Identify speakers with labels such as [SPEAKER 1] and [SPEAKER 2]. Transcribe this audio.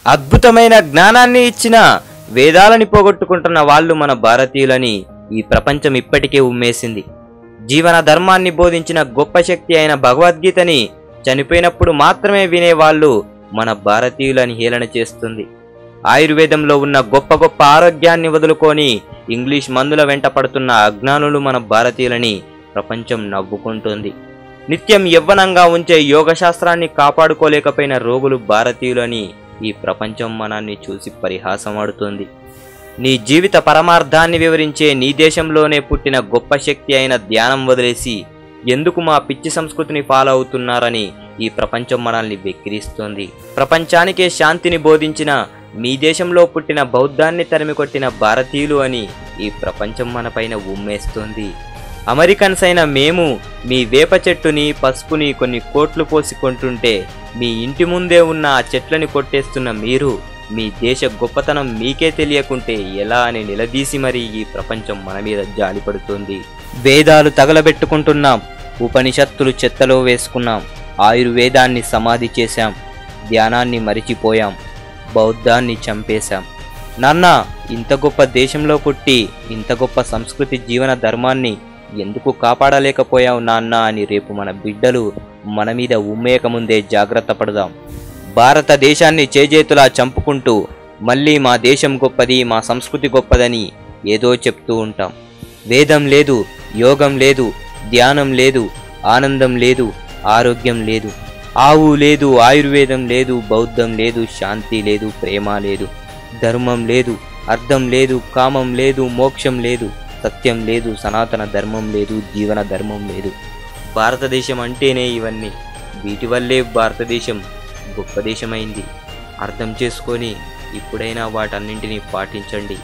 [SPEAKER 1] అద్భుతమైన జ్ఞానాన్ని ఇచ్చిన వేదాలని పోగొట్టుకుంటున్న వాళ్ళు మన భారతీయులని ఈ ప్రపంచం ఇప్పటికే ఉమ్మేసింది. జీవన ధర్మాన్ని బోధించిన గొప్ప శక్తి అయిన భగవద్గీతని చనిపోయినప్పుడు మాత్రమే వినేవాళ్ళు మన భారతీయులని హేళన చేస్తుంది. ఆయుర్వేదంలో ఉన్న గొప్ప గొప్ప ఆరోగ్యాన్ని వదులుకొని ఇంగ్లీష్ మందుల వెంట పడుతున్న అజ్ఞానులు మన భారతీయులని ప్రపంచం నవ్వుకుంటుంది. నిత్యం యవ్వనంగా ఉంచే యోగశాస్త్రాన్ని కాపాడుకోలేకపోయిన రోగులు భారతీయులని ఈ ప్రపంచం మనల్ని చూసి పరిహాసమాడుతుంది. నీ జీవిత పరమార్థాన్ని వివరించే నీ దేశంలోనే పుట్టిన గొప్ప శక్తి అయిన ధ్యానం వదిలేసి ఎందుకు మా పిచ్చి సంస్కృతిని ఫాలో అవుతున్నారని ఈ ప్రపంచం మనల్ని వెక్కిరిస్తోంది. ప్రపంచానికే శాంతిని బోధించిన మీ దేశంలో పుట్టిన బౌద్ధాన్ని తరిమికొట్టిన భారతీయులు అని ఈ ప్రపంచం మనపైన ఉమ్మేస్తోంది. అమెరికన్స్ అయిన మేము మీ వేప చెట్టుని పసుపుని కొన్ని కోట్లు పోసి కొంటుంటే మీ ఇంటి ముందే ఉన్న ఆ చెట్లని కొట్టేస్తున్న మీరు మీ దేశ గొప్పతనం మీకే తెలియకుంటే ఎలా అని నిలదీసి మరీ ఈ ప్రపంచం మన మీద జాలిపడుతుంది. వేదాలు తగలబెట్టుకుంటున్నాం, ఉపనిషత్తులు చెత్తలో వేసుకున్నాం, ఆయుర్వేదాన్ని సమాధి చేశాం, ధ్యానాన్ని మరిచిపోయాం, బౌద్ధాన్ని చంపేశాం. నాన్న, ఇంత గొప్ప దేశంలో పుట్టి ఇంత గొప్ప సంస్కృతి జీవన ధర్మాన్ని ఎందుకు కాపాడలేకపోయావు నాన్న అని రేపు మన బిడ్డలు మన మీద ఉమ్మేయకముందే జాగ్రత్త పడదాం. భారతదేశాన్ని చేజేతులా చంపుకుంటూ మళ్ళీ మా దేశం గొప్పది, మా సంస్కృతి గొప్పదని ఏదో చెప్తూ ఉంటాం. వేదం లేదు, యోగం లేదు, ధ్యానం లేదు, ఆనందం లేదు, ఆరోగ్యం లేదు, ఆవు లేదు, ఆయుర్వేదం లేదు, బౌద్ధం లేదు, శాంతి లేదు, ప్రేమ లేదు, ధర్మం లేదు, అర్థం లేదు, కామం లేదు, మోక్షం లేదు, సత్యం లేదు, సనాతన ధర్మం లేదు, జీవన ధర్మం లేదు. భారతదేశం అంటేనే ఇవన్నీ. వీటి వల్లే భారతదేశం గొప్ప దేశమైంది. అర్థం చేసుకొని ఇప్పుడైనా వాటన్నింటినీ పాటించండి.